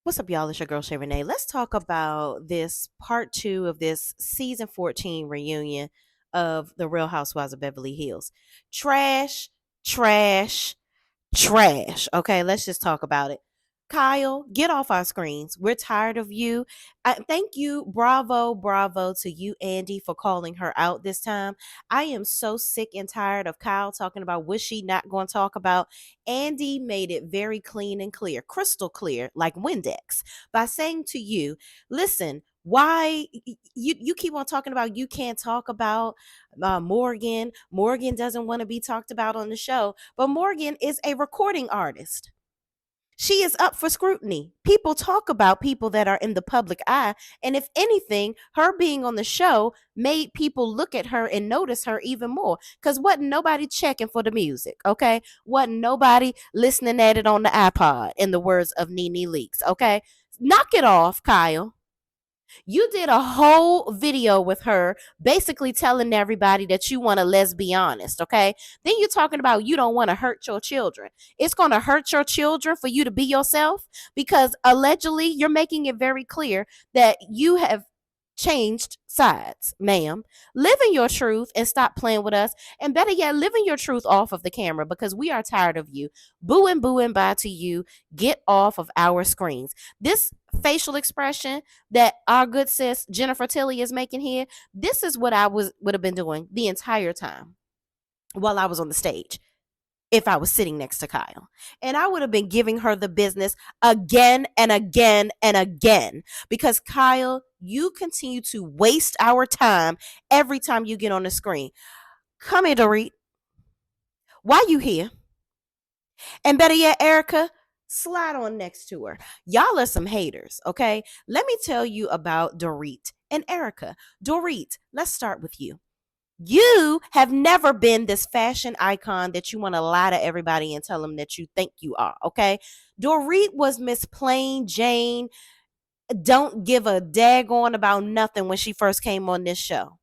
What's up, y'all? It's your girl Shay Renee. Let's talk about this part two of this season 14 reunion of The Real Housewives of Beverly Hills. Trash, trash, trash. Okay, let's just talk about it. Kyle, get off our screens. We're tired of you. Thank you. Bravo, bravo to you, Andy, for calling her out this time. I am so sick and tired of Kyle talking about what she not going to talk about. Andy made it very clean and clear, crystal clear, like Windex, by saying to you, listen, why you keep on talking about you can't talk about Morgan doesn't want to be talked about on the show, but Morgan is a recording artist. She is up for scrutiny. People talk about people that are in the public eye, and if anything, her being on the show made people look at her and notice her even more, because wasn't nobody checking for the music. Okay, wasn't nobody listening at it on the iPod, in the words of Nene Leakes. Okay, knock it off, Kyle. You did a whole video with her basically telling everybody that you want to, let's be honest, okay? Then you're talking about you don't want to hurt your children. It's going to hurt your children for you to be yourself, because allegedly you're making it very clear that you have changed sides, ma'am. Live in your truth and stop playing with us. And better yet, live in your truth off of the camera, because we are tired of you. Boo and boo and bye to you. Get off of our screens. This facial expression that our good sis Jennifer Tilly is making here, this is what I would have been doing the entire time while I was on the stage if I was sitting next to Kyle. And I would have been giving her the business again and again and again, because Kyle, you continue to waste our time every time you get on the screen. Come here, Dorit. Why you here? And better yet, Erika, slide on next to her. Y'all are some haters, okay? Let me tell you about Dorit and Erika. Dorit, let's start with you. You have never been this fashion icon that you want to lie to everybody and tell them that you think you are, okay? Dorit was Miss Plain Jane, don't give a daggone about nothing when she first came on this show.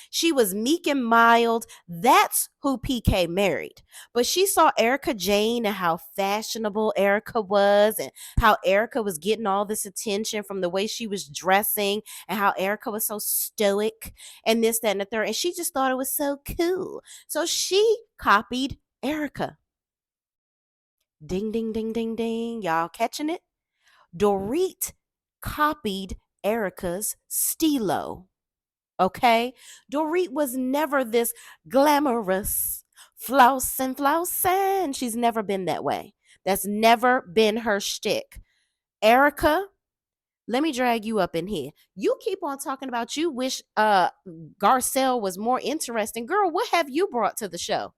She was meek and mild. That's who PK married. But she saw Erika Jane and how fashionable Erika was, and how Erika was getting all this attention from the way she was dressing, and how Erika was so stoic and this, that, and the third. And she just thought it was so cool. So she copied Erika. Ding, ding, ding, ding, ding. Y'all catching it? Dorit copied Erika's stilo. Okay? Dorit was never this glamorous flousing. She's never been that way. That's never been her shtick. Erika, let me drag you up in here. You keep on talking about you wish Garcelle was more interesting. Girl, what have you brought to the show?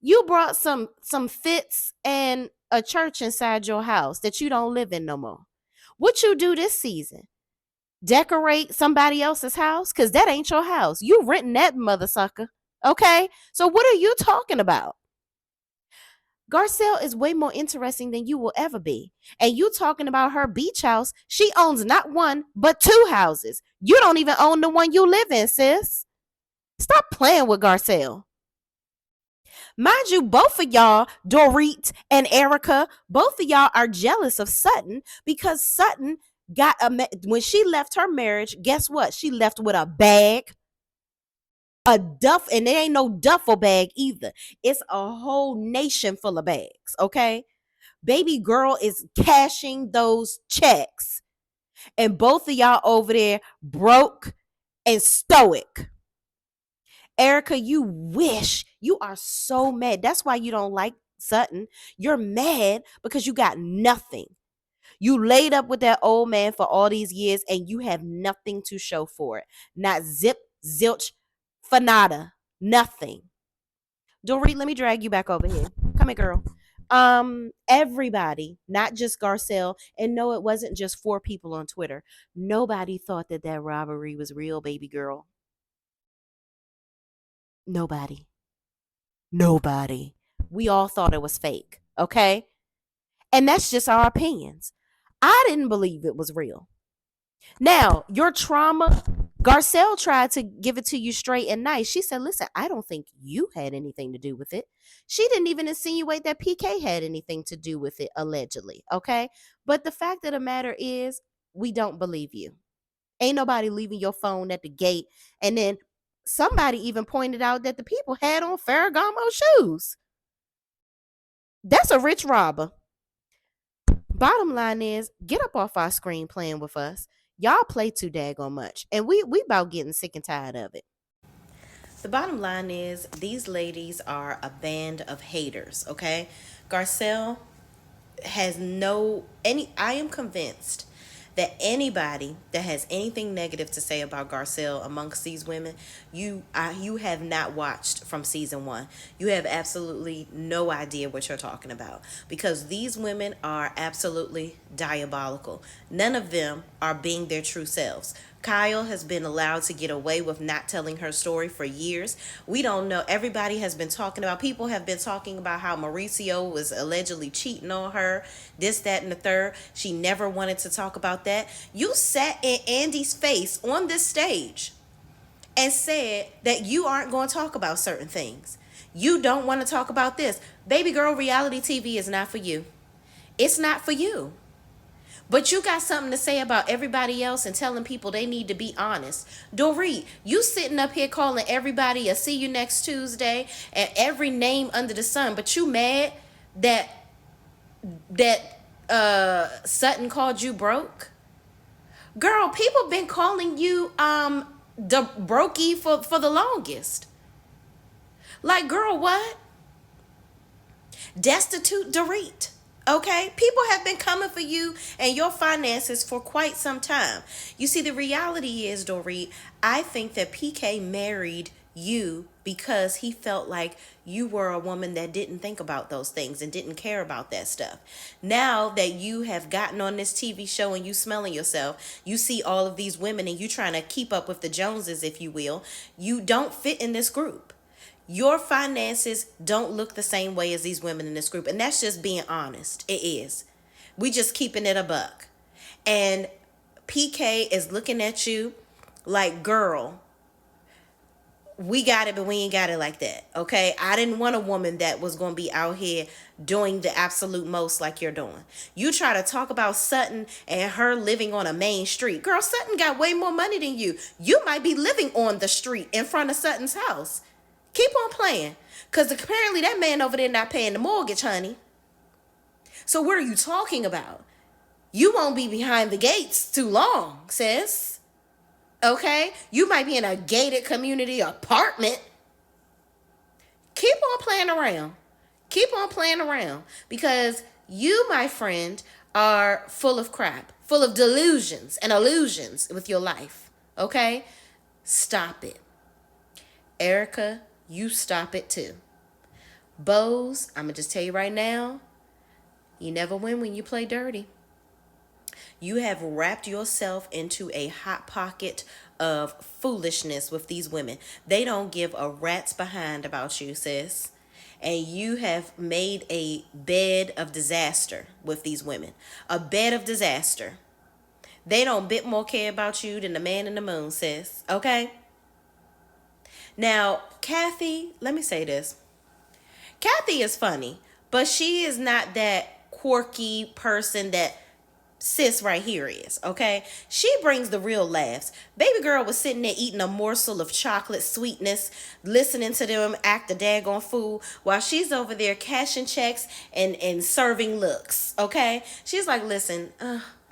You brought some fits and a church inside your house that you don't live in no more. What you do this season? Decorate somebody else's house? Because that ain't your house. You renting that mother sucker. Okay? So what are you talking about? Garcelle is way more interesting than you will ever be. And you talking about her beach house. She owns not one, but two houses. You don't even own the one you live in, sis. Stop playing with Garcelle. Mind you, both of y'all, Dorit and Erika, both of y'all are jealous of Sutton, because Sutton got when she left her marriage, guess what? She left with a bag, a duff, and it ain't no duffel bag either. It's a whole nation full of bags, okay? Baby girl is cashing those checks, and both of y'all over there broke and stoic. Erika, you wish. You are so mad. That's why you don't like Sutton. You're mad because you got nothing. You laid up with that old man for all these years and you have nothing to show for it. Not zip, zilch, fanada. Nothing. Dorit, let me drag you back over here. Come here, girl. Everybody, not just Garcelle, and no, it wasn't just 4 people on Twitter. Nobody thought that robbery was real, baby girl. Nobody. Nobody. We all thought it was fake, okay? And that's just our opinions. I didn't believe it was real. Now, your trauma, Garcelle tried to give it to you straight and nice. She said, listen, I don't think you had anything to do with it. She didn't even insinuate that PK had anything to do with it, allegedly, okay? But the fact of the matter is, we don't believe you. Ain't nobody leaving your phone at the gate. And then somebody even pointed out that the people had on Ferragamo shoes. That's a rich robber. Bottom line is, get up off our screen playing with us. Y'all play too daggone much. And we about getting sick and tired of it. The bottom line is, these ladies are a band of haters, okay? Garcelle has no any I am convinced that anybody that has anything negative to say about Garcelle amongst these women, you have not watched from season 1. You have absolutely no idea what you're talking about, because these women are absolutely diabolical. None of them are being their true selves. Kyle has been allowed to get away with not telling her story for years. We don't know. Everybody has been talking about, people have been talking about how Mauricio was allegedly cheating on her, this, that, and the third. She never wanted to talk about that. You sat in Andy's face on this stage and said that you aren't going to talk about certain things. You don't want to talk about this. Baby girl, reality TV is not for you. It's not for you. But you got something to say about everybody else and telling people they need to be honest. Dorit, you sitting up here calling everybody a see you next Tuesday and every name under the sun, but you mad that Sutton called you broke? Girl, people been calling you the brokey for the longest. Like, girl, what? Destitute Dorit. Okay, people have been coming for you and your finances for quite some time. You see, the reality is, Dorit, I think that PK married you because he felt like you were a woman that didn't think about those things and didn't care about that stuff. Now that you have gotten on this TV show and you smelling yourself, you see all of these women and you trying to keep up with the Joneses, if you will. You don't fit in this group. Your finances don't look the same way as these women in this group. And that's just being honest. It is. We just keeping it a buck. And PK is looking at you like, girl, we got it, but we ain't got it like that. Okay? I didn't want a woman that was going to be out here doing the absolute most like you're doing. You try to talk about Sutton and her living on a main street. Girl, Sutton got way more money than you. You might be living on the street in front of Sutton's house. Keep on playing. Because apparently that man over there not paying the mortgage, honey. So what are you talking about? You won't be behind the gates too long, sis. Okay? You might be in a gated community apartment. Keep on playing around. Keep on playing around. Because you, my friend, are full of crap. Full of delusions and illusions with your life. Okay? Stop it. Erika, you stop it too. Bose, I'm going to just tell you right now, you never win when you play dirty. You have wrapped yourself into a hot pocket of foolishness with these women. They don't give a rat's behind about you, sis. And you have made a bed of disaster with these women. A bed of disaster. They don't bit more care about you than the man in the moon, sis. Okay? Now, Kathy, let me say this. Kathy is funny, but she is not that quirky person that sis right here is, okay? She brings the real laughs. Baby girl was sitting there eating a morsel of chocolate sweetness, listening to them act a daggone fool, while she's over there cashing checks and serving looks, okay? She's like, listen,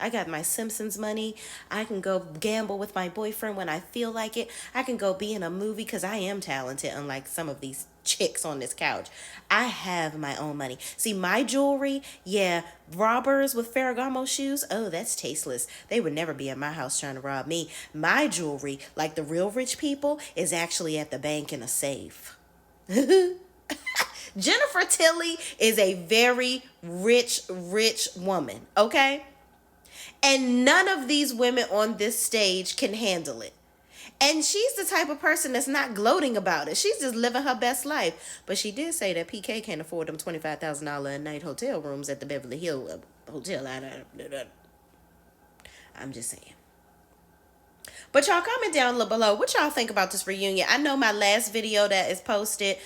I got my Simpsons money. I can go gamble with my boyfriend when I feel like it. I can go be in a movie because I am talented, unlike some of these chicks on this couch. I have my own money. See, my jewelry, yeah, robbers with Ferragamo shoes, oh, that's tasteless. They would never be at my house trying to rob me. My jewelry, like the real rich people, is actually at the bank in a safe. Jennifer Tilly is a very rich woman, okay? And none of these women on this stage can handle it. And she's the type of person that's not gloating about it. She's just living her best life. But she did say that PK can't afford them $25,000 a night hotel rooms at the Beverly Hills Hotel. I'm just saying. But y'all comment down below what y'all think about this reunion. I know my last video that is posted,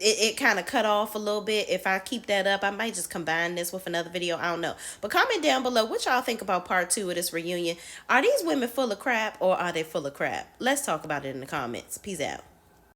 it kind of cut off a little bit. If I keep that up, I might just combine this with another video. I don't know. But comment down below what y'all think about part two of this reunion. Are these women full of crap or are they full of crap? Let's talk about it in the comments. Peace out.